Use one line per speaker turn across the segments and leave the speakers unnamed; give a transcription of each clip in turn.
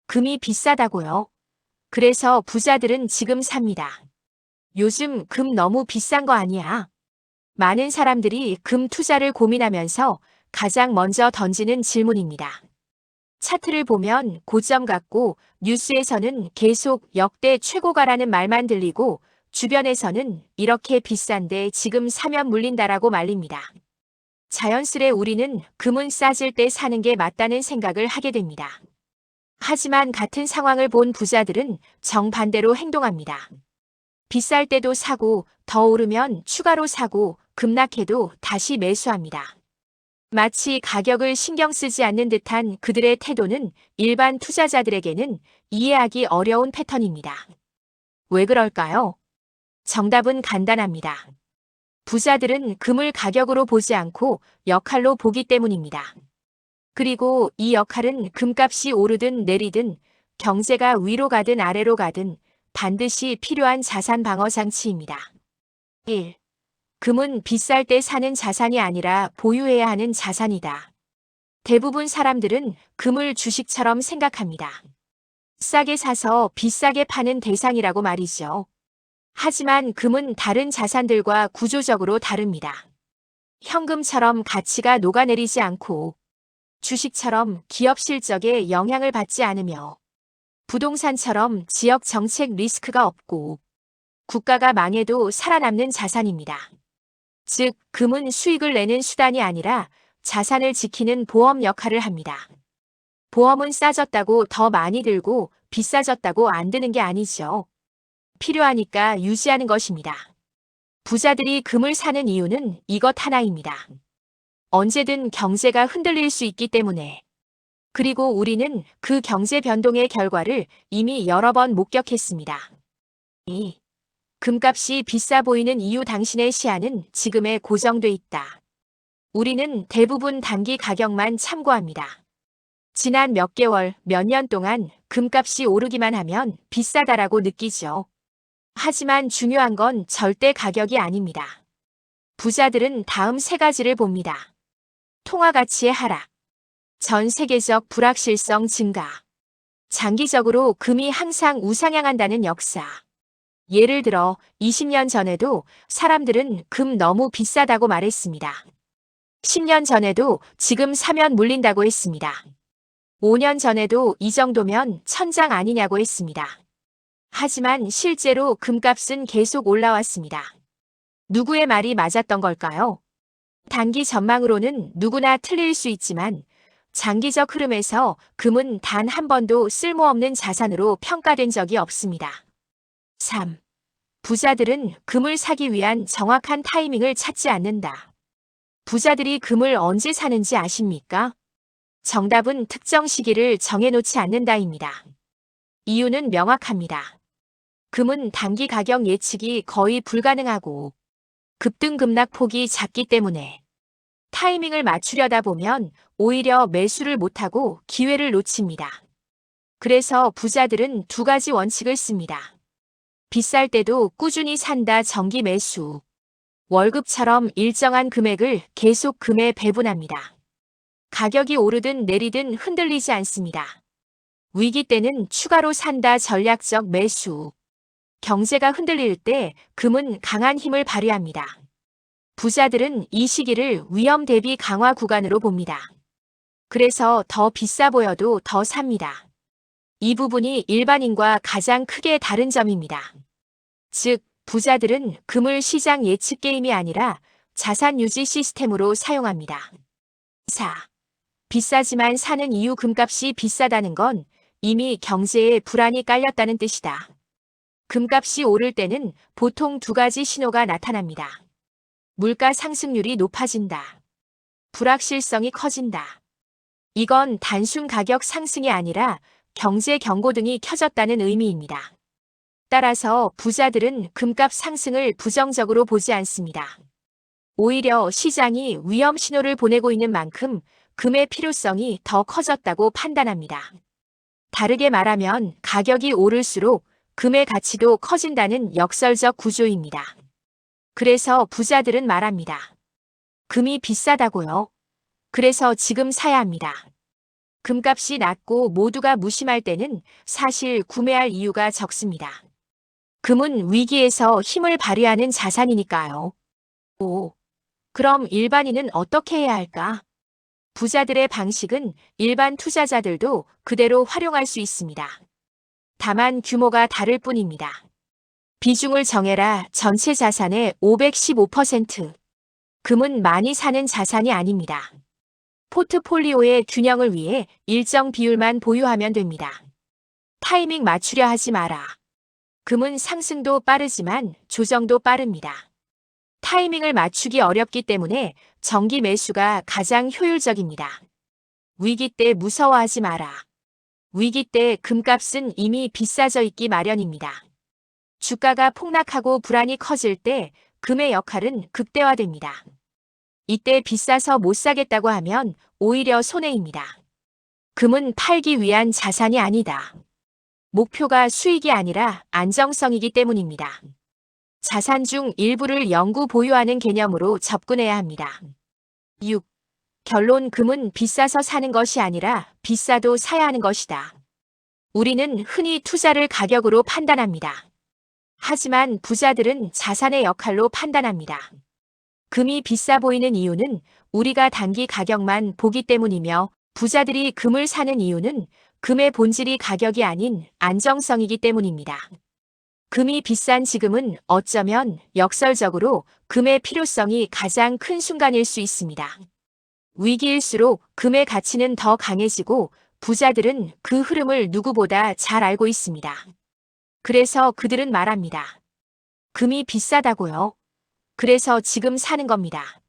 금이 비싸다고요. 그래서 부자들은 지금 삽니다. 요즘 금 너무 비싼 거 아니야? 많은 사람들이 금 투자를 고민하면서 가장 먼저 던지는 질문입니다. 차트를 보면 고점 같고 뉴스에서는 계속 역대 최고가라는 말만 들리고 주변에서는 이렇게 비싼데 지금 사면 물린다라고 말립니다. 자연스레 우리는 금은 싸질 때 사는 게 맞다는 생각을 하게 됩니다. 하지만 같은 상황을 본 부자들은 정반대로 행동합니다. 비쌀 때도 사고 더 오르면 추가로 사고 급락해도 다시 매수합니다. 마치 가격을 신경 쓰지 않는 듯한 그들의 태도는 일반 투자자들에게는 이해하기 어려운 패턴입니다. 왜 그럴까요? 정답은 간단합니다. 부자들은 금을 가격으로 보지 않고 역할로 보기 때문입니다. 그리고 이 역할은 금값이 오르든 내리든 경제가 위로 가든 아래로 가든 반드시 필요한 자산 방어 장치입니다. 1. 금은 비쌀 때 사는 자산이 아니라 보유해야 하는 자산이다. 대부분 사람들은 금을 주식처럼 생각합니다. 싸게 사서 비싸게 파는 대상이라고 말이죠. 하지만 금은 다른 자산들과 구조적으로 다릅니다. 현금처럼 가치가 녹아내리지 않고 주식처럼 기업 실적에 영향을 받지 않으며 부동산처럼 지역 정책 리스크가 없고 국가가 망해도 살아남는 자산입니다. 즉, 금은 수익을 내는 수단이 아니라 자산을 지키는 보험 역할을 합니다. 보험은 싸졌다고 더 많이 들고 비싸졌다고 안 드는 게 아니죠. 필요하니까 유지하는 것입니다. 부자들이 금을 사는 이유는 이것 하나입니다. 언제든 경제가 흔들릴 수 있기 때문에. 그리고 우리는 그 경제 변동의 결과를 이미 여러 번 목격했습니다. 2. 금값이 비싸 보이는 이유 당신의 시야는 지금에 고정돼 있다. 우리는 대부분 단기 가격만 참고합니다. 지난 몇 개월, 몇 년 동안 금값이 오르기만 하면 비싸다라고 느끼죠. 하지만 중요한 건 절대 가격이 아닙니다. 부자들은 다음 세 가지를 봅니다. 통화 가치의 하락, 전 세계적 불확실성 증가, 장기적으로 금이 항상 우상향한다는 역사. 예를 들어 20년 전에도 사람들은 금 너무 비싸다고 말했습니다. 10년 전에도 지금 사면 물린다고 했습니다. 5년 전에도 이 정도면 천장 아니냐고 했습니다. 하지만 실제로 금값은 계속 올라왔습니다. 누구의 말이 맞았던 걸까요? 단기 전망으로는 누구나 틀릴 수 있지만 장기적 흐름에서 금은 단 한 번도 쓸모없는 자산으로 평가된 적이 없습니다. 3. 부자들은 금을 사기 위한 정확한 타이밍을 찾지 않는다. 부자들이 금을 언제 사는지 아십니까? 정답은 특정 시기를 정해놓지 않는다입니다. 이유는 명확합니다. 금은 단기 가격 예측이 거의 불가능하고 급등 급락 폭이 작기 때문에 타이밍을 맞추려다 보면 오히려 매수를 못하고 기회를 놓칩니다. 그래서 부자들은 두 가지 원칙을 씁니다. 비쌀 때도 꾸준히 산다 정기 매수. 월급처럼 일정한 금액을 계속 금에 배분합니다. 가격이 오르든 내리든 흔들리지 않습니다. 위기 때는 추가로 산다 전략적 매수. 경제가 흔들릴 때 금은 강한 힘을 발휘합니다. 부자들은 이 시기를 위험 대비 강화 구간으로 봅니다. 그래서 더 비싸 보여도 더 삽니다. 이 부분이 일반인과 가장 크게 다른 점입니다. 즉, 부자들은 금을 시장 예측 게임이 아니라 자산 유지 시스템으로 사용합니다. 4. 비싸지만 사는 이유 금값이 비싸다는 건 이미 경제에 불안이 깔렸다는 뜻이다. 금값이 오를 때는 보통 두 가지 신호가 나타납니다. 물가 상승률이 높아진다. 불확실성이 커진다. 이건 단순 가격 상승이 아니라 경제 경고등이 켜졌다는 의미입니다. 따라서 부자들은 금값 상승을 부정적으로 보지 않습니다. 오히려 시장이 위험 신호를 보내고 있는 만큼 금의 필요성이 더 커졌다고 판단합니다. 다르게 말하면 가격이 오를수록 금의 가치도 커진다는 역설적 구조입니다. 그래서 부자들은 말합니다. 금이 비싸다고요. 그래서 지금 사야 합니다. 금값이 낮고 모두가 무심할 때는 사실 구매할 이유가 적습니다. 금은 위기에서 힘을 발휘하는 자산이니까요. 오, 그럼 일반인은 어떻게 해야 할까? 부자들의 방식은 일반 투자자들도 그대로 활용할 수 있습니다. 다만 규모가 다를 뿐입니다. 비중을 정해라. 전체 자산의 515%. 금은 많이 사는 자산이 아닙니다. 포트폴리오의 균형을 위해 일정 비율만 보유하면 됩니다. 타이밍 맞추려 하지 마라. 금은 상승도 빠르지만 조정도 빠릅니다. 타이밍을 맞추기 어렵기 때문에 정기 매수가 가장 효율적입니다. 위기 때 무서워하지 마라. 위기 때 금값은 이미 비싸져 있기 마련입니다. 주가가 폭락하고 불안이 커질 때 금의 역할은 극대화됩니다. 이때 비싸서 못 사겠다고 하면 오히려 손해입니다. 금은 팔기 위한 자산이 아니다. 목표가 수익이 아니라 안정성이기 때문입니다. 자산 중 일부를 영구 보유하는 개념으로 접근해야 합니다. 6. 결론 금은 비싸서 사는 것이 아니라 비싸도 사야 하는 것이다. 우리는 흔히 투자를 가격으로 판단합니다. 하지만 부자들은 자산의 역할로 판단합니다. 금이 비싸 보이는 이유는 우리가 단기 가격만 보기 때문이며 부자들이 금을 사는 이유는 금의 본질이 가격이 아닌 안정성이기 때문입니다. 금이 비싼 지금은 어쩌면 역설적으로 금의 필요성이 가장 큰 순간일 수 있습니다. 위기일수록 금의 가치는 더 강해지고 부자들은 그 흐름을 누구보다 잘 알고 있습니다. 그래서 그들은 말합니다. 금이 비싸다고요? 그래서 지금 사는 겁니다.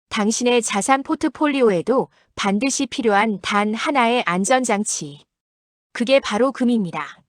당신의 자산 포트폴리오에도 반드시 필요한 단 하나의 안전장치. 그게 바로 금입니다.